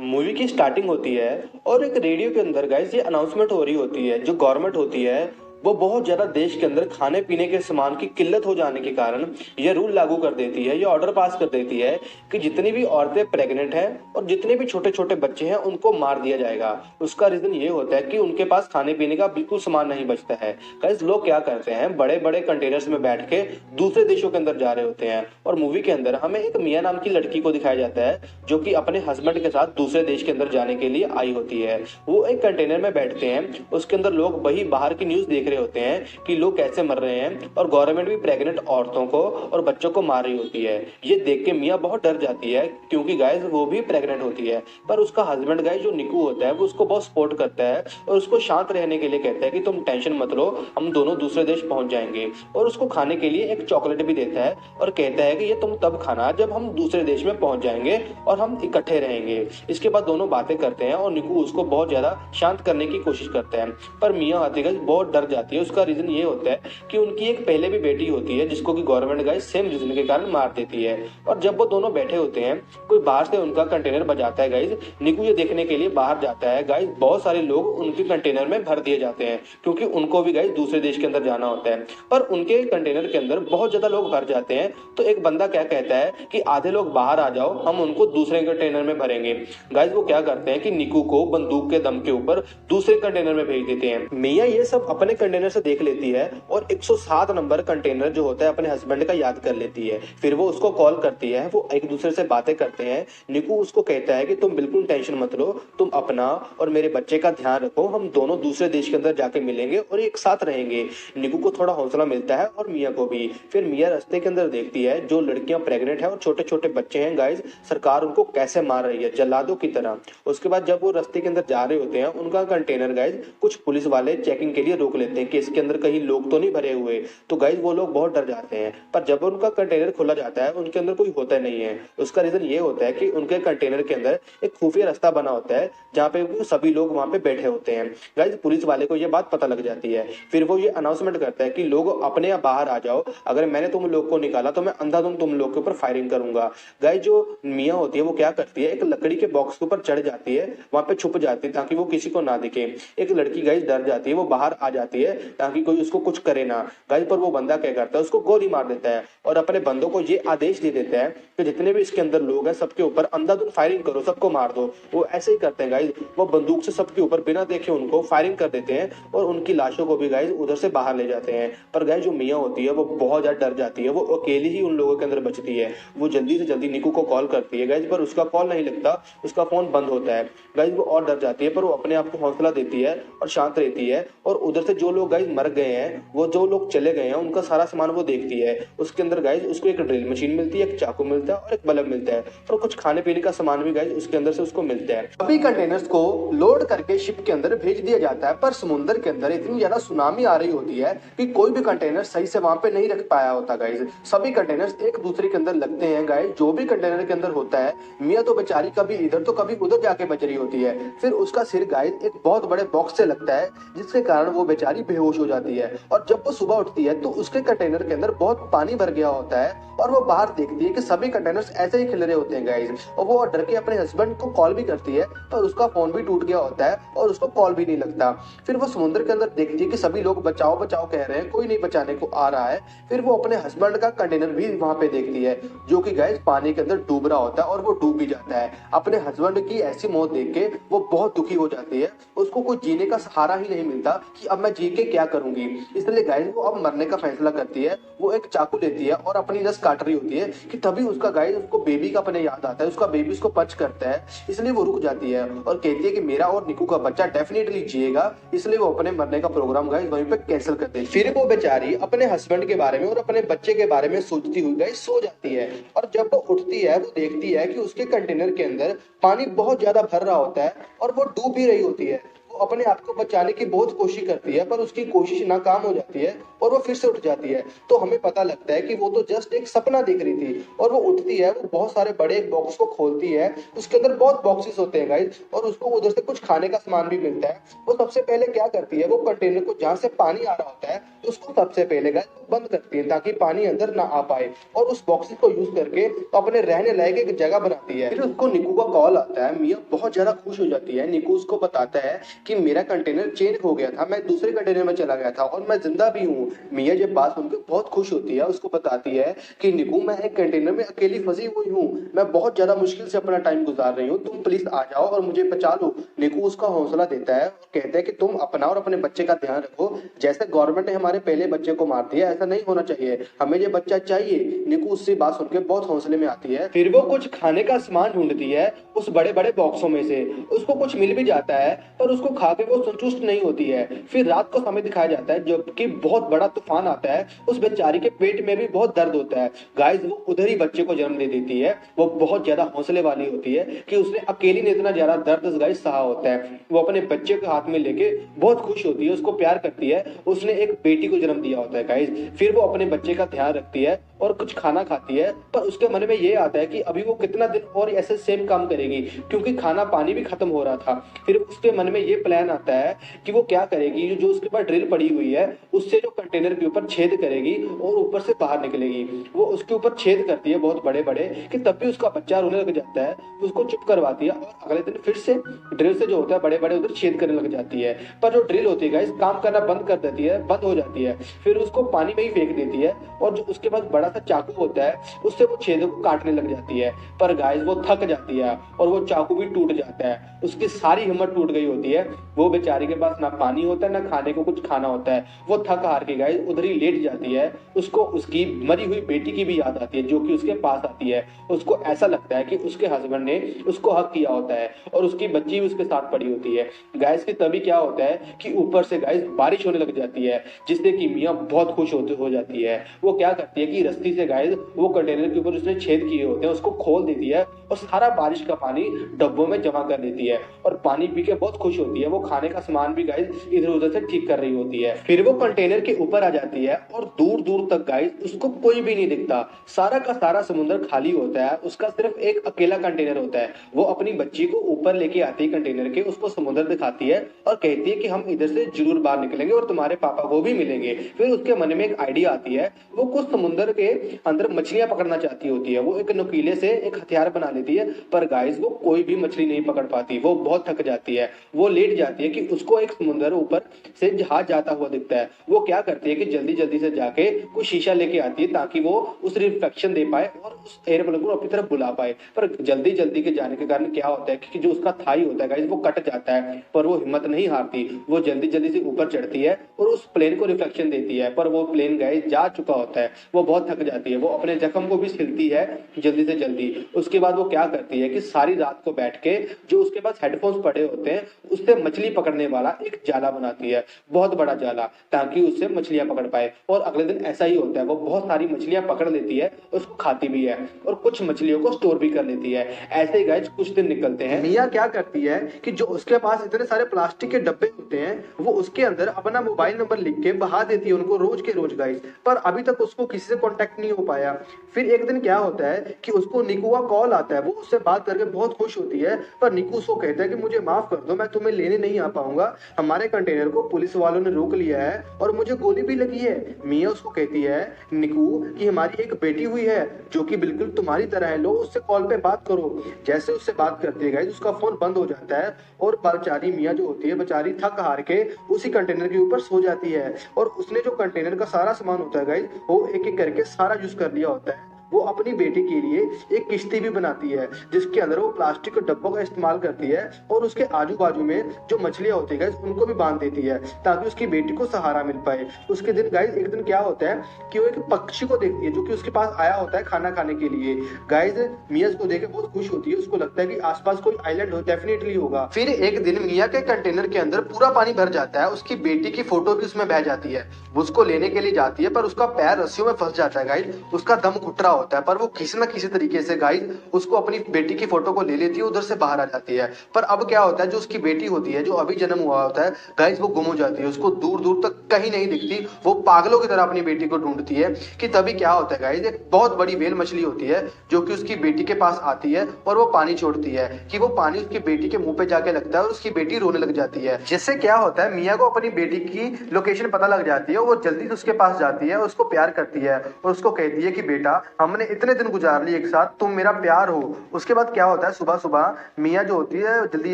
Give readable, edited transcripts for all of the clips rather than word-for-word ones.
Movie की starting होती है और एक रेडियो के अंदर गाइस ये अनाउंसमेंट हो रही होती है। जो गवर्नमेंट होती है वो बहुत ज्यादा देश के अंदर खाने पीने के सामान की किल्लत हो जाने के कारण ये रूल लागू कर देती है, ये ऑर्डर पास कर देती है कि जितनी भी औरतें प्रेग्नेंट हैं और जितने भी छोटे छोटे बच्चे हैं उनको मार दिया जाएगा। उसका रीजन ये होता है कि उनके पास खाने पीने का बिल्कुल सामान नहीं बचता है। गाइस लोग क्या करते हैं, बड़े बड़े कंटेनर्स में बैठ के दूसरे देशों के अंदर जा रहे होते हैं और मूवी के अंदर हमें एक मिया नाम की लड़की को दिखाया जाता है जो कि अपने हस्बैंड के साथ दूसरे देश के अंदर जाने के लिए आई होती है। वो एक कंटेनर में बैठते हैं, उसके अंदर लोग वही बाहर की न्यूज देख रहे होते हैं कि लोग कैसे मर रहे हैं और गवर्नमेंट भी प्रेग्नेंट औरतों को और बच्चों को मार रही होती है। ये देख के मिया बहुत डर जाती है क्योंकि गाइस वो भी प्रेग्नेंट होती है। पर उसका हस्बैंड गाइस जो निकू होता है वो उसको बहुत सपोर्ट करता है और उसको शांत रहने के लिए कहता है कि तुम टेंशन मत लो, हम दोनों दूसरे देश पहुंच जाएंगे। और उसको खाने के लिए एक चॉकलेट भी देता है और कहता है कि ये तुम तब खाना जब हम दूसरे देश में पहुंच जाएंगे और हम इकट्ठे रहेंगे। इसके बाद दोनों बातें करते हैं और निकू उसको बहुत ज्यादा शांत करने की कोशिश करता है। पर मियां आतिगज बहुत डर जाती है। उसका रीजन ये होता है कि उनकी एक पहले भी बेटी होती है जिसको कि गवर्नमेंट गाइस सेम रीजन के कारण मार देती है। और जब वो दोनों बैठे होते हैं कोई बाहर से उनका कंटेनर बजाता है गाइस। निकू ये देखने के लिए बाहर जाता है। गाइस बहुत सारे लोग उनके कंटेनर में भर दिए जाते हैं क्योंकि उनको भी गाइस दूसरे देश के अंदर जाना होता है। पर उनके कंटेनर के अंदर बहुत ज्यादा लोग भर जाते हैं तो एक बंदा क्या कहता है कि आधे लोग बाहर आ जाओ, हम उनको दूसरे कंटेनर में भरेंगे। गाइस वो क्या करते हैं कि निकू को बंदूक के दम के ऊपर दूसरे कंटेनर में भेज देते हैं। मिया ये सब अपने कंटेनर से देख लेती है और 107 नंबर कंटेनर जो होता है अपने हस्बैंड का याद कर लेती है। फिर वो उसको कॉल करती है, वो एक दूसरे से बातें करते हैं। निकू उसको कहता है कि तुम बिल्कुल टेंशन मत लो, तुम अपना और मेरे बच्चे का ध्यान रखो, हम दोनों दूसरे देश के अंदर जाके मिलेंगे और एक साथ रहेंगे। निकू को थोड़ा हौसला मिलता है और मिया को भी। फिर मिया रास्ते के अंदर देखती है जो लड़कियां प्रेग्नेंट है और छोटे छोटे बच्चे हैं गाइस, सरकार उनको कैसे मार रही है जल्लादों की तरह। उसके बाद जब वो रास्ते के अंदर जा रहे होते हैं उनका कंटेनर गाइस कुछ पुलिस वाले चेकिंग के लिए रोक लेते हैं कि इसके अंदर कहीं लोग तो नहीं भरे हुए। तो गाइस वो लोग बहुत डर जाते हैं। पर जब उनका कंटेनर खोला जाता है उनके अंदर कोई होता नहीं है। उसका रीजन ये होता है कि उनके कंटेनर के अंदर एक खुफिया रास्ता बना होता है जहाँ पे सभी लोग वहां पे बैठे होते हैं। गाइस पुलिस वाले को ये बात पता लग जाती है। फिर वो ये अनाउंसमेंट करता है कि लोग अपने आप बाहर आ जाओ, अगर मैंने तुम लोग को निकाला तो मैं अंधाधुंध तुम लोग के ऊपर फायरिंग करूंगा। गाइस जो मियाँ होती है वो क्या करती है, एक लकड़ी के बॉक्स के ऊपर चढ़ जाती है, वहां पे छुप जाती है ताकि वो किसी को ना दिखे। एक लड़की गाइस डर जाती है, वो बाहर आ जाती है ताकि कोई उसको कुछ करे ना। गाइस पर वो बंदा क्या करता है, उसको गोली मार देता है और अपने बंदों को ये आदेश दे देता है कि जितने भी इसके अंदर लोग हैं सबके ऊपर अंधाधुंध फायरिंग करो, सबको मार दो। वो ऐसे ही करते हैं गाइस, वो बंदूक से सबके ऊपर बिना देखे उनको फायरिंग कर देते हैं और उनकी लाशों को भी गाइस उधर से बाहर ले जाते हैं। पर गाइस जो मियाँ होती है वो बहुत ज्यादा डर जाती है, वो अकेली ही उन लोगों के अंदर बचती है। वो जल्दी से जल्दी निकू को कॉल करती है गाइस, पर उसका कॉल नहीं लगता, उसका फोन बंद होता है। गाइस वो और डर जाती है पर वो अपने आप को हौसला देती है और शांत रहती है। और उधर से जो लोग गाइस मर गए हैं, वो जो लोग चले गए हैं, उनका सारा सामान वो देखती है। उसके अंदर गाइस उसको एक ड्रिल मशीन मिलती है, एक चाकू मिलता है और एक बल्ब मिलता है और कुछ खाने पीने का सामान भी गाइस उसके अंदर से उसको मिलता है। सभी कंटेनर्स को लोड करके शिप के अंदर भेज दिया जाता है। पर समुद्र के अंदर इतनी ज्यादा सुनामी आ रही होती है कि कोई भी कंटेनर सही से वहां पे नहीं रख पाया होता गाइस। सभी कंटेनर्स एक दूसरे के अंदर लगते हैं गाइस। जो भी कंटेनर के अंदर होता है, मियाँ तो बेचारी कभी इधर तो कभी उधर जाके बच रही होती है। फिर उसका सिर गाइस एक बहुत बड़े बॉक्स से लगता है जिसके कारण वो बेचारी बेहोश हो जाती है। और जब वो सुबह उठती है तो उसके कंटेनर के अंदर बहुत पानी भर गया होता है और वो बाहर देखती है कि सभी कंटेनर्स ऐसे ही खिल रहे होते हैं गाइस। और वो डर के अपने हस्बैंड को कॉल भी करती है पर उसका फोन भी टूट गया होता है और उसको कॉल भी नहीं लगता। फिर वो समुद्र के अंदर देखती है कि सभी लोग बचाओ बचाओ कह रहे हैं, कोई नहीं बचाने को आ रहा है। फिर वो अपने हस्बैंड का कंटेनर भी वहां पे देखती है जो कि गाइस पानी के अंदर डूब रहा होता है और वो डूब भी जाता है। अपने हस्बैंड की ऐसी मौत देख के वो बहुत दुखी हो जाती है। उसको कोई जीने का सहारा ही नहीं मिलता कि अब मैं जी के क्या करूंगी। इसलिए गाइस वो अब मरने का फैसला करती है। वो एक चाकू लेती है और अपनी नस काट रही होती है कि तभी उसका गाइस उसको बेबी का अपने याद आता है। उसका बेबी उसको पंच करता है, इसलिए वो रुक जाती है और कहती है कि मेरा और निकू का बच्चा डेफिनेटली जिएगा। इसलिए वो अपने मरने का प्रोग्राम गाइस वहीं पे कैंसिल कर देती है। फिर वो बेचारी अपने हस्बैंड के बारे में और अपने बच्चे के बारे में सोचती हुई गाइस सो जाती है। और जब वो उठती है वो देखती है कि उसके कंटेनर के अंदर पानी बहुत ज्यादा भर रहा होता है और वो डूब भी रही होती है। वो अपने आप को बचाने की बहुत कोशिश करती है, पर उसकी कोशिश नाकाम हो जाती है और वो फिर से उठ जाती है। तो हमें पता लगता है कि वो तो जस्ट एक सपना देख रही थी। और वो उठती है, वो बहुत सारे बड़े बॉक्स को खोलती है, उसके अंदर बहुत बॉक्सेस होते हैं गाइस, और उसको उधर से कुछ खाने का सामान भी मिलता है। वो सबसे पहले क्या करती है, वो कंटेनर को जहाँ से पानी आ रहा होता है उसको सबसे पहले गाइस बंद करती है ताकि पानी अंदर ना आ पाए, और उस बॉक्सेस को यूज करके तो अपने रहने लायक एक जगह बनाती है। फिर उसको निकू का कॉल आता है। मिया बहुत ज्यादा खुश हो जाती है। निकू उसको बताता है कि मेरा कंटेनर चेंज हो गया था, मैं दूसरे कंटेनर में चला गया था और मैं जिंदा भी हूँ। मिया जब बात सुनकर बहुत खुश होती है, उसको बताती है कि निकू मैं एक कंटेनर में अकेली फंसी हुई हूँ, मैं बहुत ज्यादा मुश्किल से अपना टाइम गुजार रही हूँ, तुम प्लीज आ जाओ और मुझे बचा लो। निकू उसका हौसला देता है और कहता है कि तुम अपना और अपने बच्चे का ध्यान रखो, जैसे गवर्नमेंट ने हमारे पहले बच्चे को मार दिया ऐसा नहीं होना चाहिए, हमें ये बच्चा चाहिए। निकू उससे बात सुनकर बहुत हौसले में आती है। फिर वो कुछ खाने का सामान ढूंढती है उस बड़े बड़े बॉक्सों में से, उसको कुछ मिल भी जाता है पर उसको खा के वो संतुष्ट नहीं होती है। फिर रात को समय दिखाया जाता है जबकि बहुत बड़ा तूफान आता है, उस बेचारी के पेट में भी बहुत दर्द होता है। गाइस वो उधर ही बच्चे को जन्म दे देती है। वो बहुत ज्यादा हौसले वाली होती है कि उसने अकेली ने इतना ज्यादा दर्द गाइस सहा होता है। वो अपने बच्चे को हाथ में लेके बहुत खुश होती है, उसको प्यार करती है, उसने एक बेटी को जन्म दिया होता है गाइस। फिर वो अपने बच्चे का ध्यान रखती है और कुछ खाना खाती है, पर उसके मन में ये आता है कि अभी वो कितना दिन और ऐसे सेम काम करेगी, क्योंकि खाना पानी भी खत्म हो रहा था। फिर उसके मन में ये प्लान आता है कि वो क्या करेगी, जो उसके पास ड्रिल पड़ी हुई है उससे जो कंटेनर के ऊपर छेद करेगी और ऊपर से बाहर निकलेगी। वो उसके ऊपर छेद करती है बहुत बड़े बड़े, कि तब भी उसका बच्चा रोने लग जाता है, उसको चुप करवाती है और अगले दिन फिर से ड्रिल से जो होता है बड़े बड़े उधर छेद करने लग जाती है। पर जो ड्रिल होती है गाइस काम करना बंद कर देती है, बंद हो जाती है। फिर उसको पानी में ही फेंक देती है और जो उसके पास बड़ा सा चाकू होता है उससे वो छेद को काटने लग जाती है। पर गाइस वो थक जाती है और वो चाकू भी टूट जाता है, उसकी सारी हिम्मत टूट गई होती है। वो बेचारी के पास ना पानी होता है ना खाने को कुछ खाना होता है। वो थक हार के गाइस उधर ही लेट जाती है। उसको उसकी मरी हुई बेटी की भी याद आती है जो कि उसके पास आती है। उसको ऐसा लगता है कि उसके हस्बैंड ने उसको हक किया होता है और उसकी बच्ची भी उसके साथ पड़ी होती है। गाइस की तभी क्या होता है कि ऊपर से गाइस बारिश होने लग जाती है, जिससे कि मियां बहुत खुश होते हो जाती है। वो क्या करती है कि रस्सी से गाइस वो कंटेनर के ऊपर उसने छेद किए होते हैं उसको खोल देती है और सारा बारिश का पानी डब्बों में जमा कर देती है और पानी पी के बहुत खुश होती है। वो खाने का सामान भी गाइस इधर उधर से ठीक कर रही होती है। फिर वो कंटेनर के ऊपर आ जाती है और दूर दूर तक गाइस उसको कोई भी नहीं दिखता, सारा का सारा समुद्र खाली होता है, उसका सिर्फ एक अकेला कंटेनर होता है। वो अपनी बच्ची को ऊपर लेके आती है कंटेनर के, उसको समुद्र दिखाती है और कहती है कि हम इधर से जरूर बाहर निकलेंगे और तुम्हारे पापा को भी मिलेंगे। फिर उसके मन में एक आइडिया आती है, वो कुछ समुद्र के अंदर मछलियां पकड़ना चाहती होती है। वो एक नुकीले से एक हथियार बना लेती है, पर गाइस वो कोई भी मछली नहीं पकड़ पाती। वो बहुत थक जाती है, वो लेट जाती है कि उसको एक समुद्र ऊपर से जहाज जाता हुआ दिखता है। वो क्या करती है कि जल्दी जल्दी से जाके कुछ शीशा लेके आती है ताकि वो उस रिफ्लेक्शन दे पाए और उस एयरप्लेन को अपनी तरफ बुला पाए। पर जल्दी जल्दी के जाने के कारण क्या होता है कि जो उसका थाई होता है गाइस वो कट जाता है, पर वो हिम्मत नहीं हारती। वो जल्दी जल्दी से ऊपर चढ़ती है और उस प्लेन को रिफ्लेक्शन देती है, पर वो प्लेन गाइस जा चुका होता है। वो बहुत थक जाती है, वो अपने जख्म को भी सिलती है जल्दी से जल्दी। उसके बाद वो क्या करती है कि सारी रात को बैठ के जो उसके पास हेडफोन्स पड़े होते हैं उससे मछली पकड़ने वाला एक जाला बनाती है, बहुत बड़ा जाला, ताकि उससे मछलियां पकड़ पाए। और अगले दिन ऐसा ही होता है, वो बहुत सारी मछलियां पकड़ लेती है, उसको खाती भी है और कुछ मछलियों को स्टोर भी कर लेती है। ऐसे ही गाइस कुछ दिन निकलते हैं। मिया क्या करती है कि जो उसके पास इतने सारे प्लास्टिक के डब्बे होते हैं वो उसके अंदर अपना मोबाइल नंबर लिख के बहा देती है उनको रोज के रोज गाइस, पर अभी तक उसको किसी से कांटेक्ट नहीं हो पाया। फिर एक दिन क्या होता है कि उसको निकू का कॉल आता है, वो उससे बात करके बहुत खुश होती है, पर निकू उसको कहता है कि मुझे माफ कर दो, मैं तुम्हें लेने नहीं आ पाऊंगा, हमारे कंटेनर को पुलिस वालों ने रोक लिया है और मुझे गोली भी लगी है। मिया उसको कहती है निकू कि हमारी एक बेटी हुई है जो कि बिल्कुल तुम्हारी तरह है, लो उससे कॉल पे बात करो। जैसे उससे बात करती है गाइस उसका फोन बंद हो जाता है और बेचारी मिया जो होती है बेचारी थक हार के उसी कंटेनर के ऊपर सो जाती है। और उसने जो कंटेनर का सारा सामान होता है गाइस वो एक एक करके सारा यूज कर लिया होता है। वो अपनी बेटी के लिए एक किश्ती भी बनाती है जिसके अंदर वो प्लास्टिक के डब्बों का इस्तेमाल करती है और उसके आजू बाजू में जो मछलियां होती है उनको भी बांध देती है ताकि उसकी बेटी को सहारा मिल पाए। उसके दिन गाइस एक दिन क्या होता है कि वो एक पक्षी को देखती है जो कि उसके पास आया होता है खाना खाने के लिए। गाइस मिया को देख के बहुत खुश होती है, उसको लगता है कि आसपास कोई आइलैंड हो डेफिनेटली होगा। फिर एक दिन मिया के कंटेनर के अंदर पूरा पानी भर जाता है, उसकी बेटी की फोटो भी उसमें बह जाती है। वो उसको लेने के लिए जाती है पर उसका पैर रस्सियों में फंस जाता है गाइस, उसका दम घुट रहा होता है, पर वो किसी ना किसी तरीके से गाइस उसको अपनी बेटी की फोटो को ले लेती है, उधर से बाहर आ जाती है। पर अब क्या होता है, जो उसकी बेटी होती है, जो अभी जन्म हुआ होता है गाइस, वो गुम हो जाती है, उसको दूर दूर तक कहीं नहीं दिखती। वो पागलों की तरह अपनी बेटी को ढूंढती है कि तभी क्या होता है गाइस, एक बहुत बड़ी व्हेल मछली होती है जो कि उसकी बेटी के पास आती है और वो पानी छोड़ती है कि वो पानी उसकी बेटी के मुंह पे जाके लगता है और उसकी बेटी रोने लग जाती है। जिससे क्या होता है, मिया को अपनी बेटी की लोकेशन पता लग जाती है, वो जल्दी से उसके पास जाती है, उसको प्यार करती है और उसको कहती है कि बेटा, हमने इतने दिन गुजार लिए एक साथ, तुम मेरा प्यार हो। उसके बाद क्या होता है, सुबह सुबह मिया जो होती है जल्दी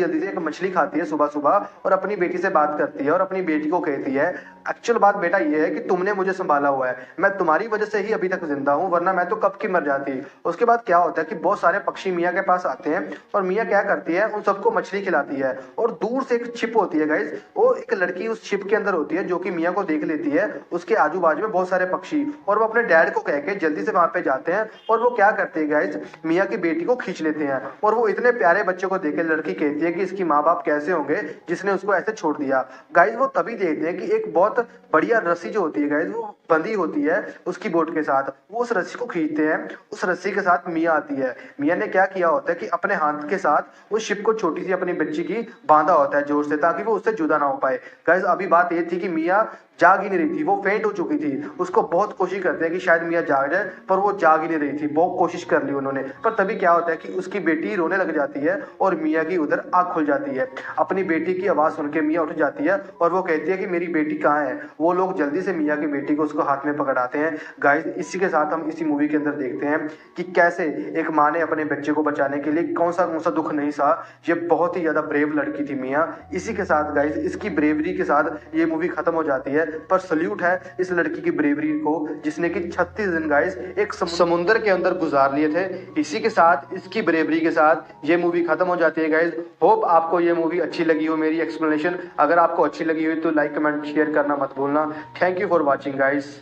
जल्दी से एक मछली खाती है सुबह सुबह और अपनी बेटी से बात करती है और अपनी बेटी को कहती है, एक्चुअल बात बेटा ये है कि तुमने मुझे संभाला हुआ है, मैं तुम्हारी वजह से ही अभी तक जिंदा हूँ, वरना मैं तो कब की मर जाती। उसके बाद क्या होता है कि बहुत सारे पक्षी मिया के पास आते हैं और मिया क्या करती है, उन सबको मछली खिलाती है। और दूर से एक छिप होती है गाइस, वो एक लड़की उस छिप के अंदर होती है जो कि मिया को देख लेती है, उसके आजू बाजू में बहुत सारे पक्षी, और वो अपने डैड को कह के जल्दी से वहां पे जाते हैं और वो क्या करते हैं गाइस, मिया की बेटी को खींच लेते हैं। और वो इतने प्यारे बच्चे को देख के लड़की कहती है कि इसकी माँ बाप कैसे होंगे जिसने उसको ऐसे छोड़ दिया। गाइस वो तभी देखते हैं कि एक बहुत बढ़िया रस्सी जो होती है गाइस, वो बंधी होती है उसकी बोट के साथ, वो उस रस्सी को खींचते हैं, उस रस्सी के साथ मिया आती है। मिया ने क्या किया होता है कि अपने हाथ के साथ उस शिप को छोटी सी अपनी बच्ची की बांधा होता है जोर से, ताकि वो उससे जुदा ना हो पाए। गाइस अभी बात ये थी कि मिया जाग ही नहीं रही थी, वो फेंट हो चुकी थी। उसको बहुत कोशिश करते हैं कि शायद मिया जाग जाए, पर वो जाग ही नहीं रही थी, बहुत कोशिश कर ली उन्होंने। पर तभी क्या होता है कि उसकी बेटी रोने लग जाती है और मिया की उधर आंख खुल जाती है। अपनी बेटी की आवाज सुन के मिया उठ जाती है और वो कहती है कि मेरी बेटी कहाँ है। वो लोग जल्दी से मिया की बेटी को उसको हाथ में पकड़ाते हैं। गाइस इसी के साथ हम इसी मूवी के अंदर देखते हैं कि कैसे एक माँ ने अपने बच्चे को बचाने के लिए कौन सा दुख नहीं सहा। ये बहुत ही ज्यादा ब्रेव लड़की थी मिया। इसी के साथ गाइस, इसकी ब्रेवरी के साथ ये मूवी खत्म हो जाती है। पर सल्यूट है इस लड़की की ब्रेवरी को, जिसने कि 36 दिन गाइस एक समुंदर के अंदर गुजार लिए थे। इसी के साथ, इसकी ब्रेवरी के साथ ये मूवी खत्म हो जाती है गाइस। होप आपको ये मूवी अच्छी लगी हो, मेरी एक्सप्लेनेशन। अगर आपको अच्छी लगी हुई तो लाइक कमेंट शेयर करना मत भूलना। Thank you for watching guys.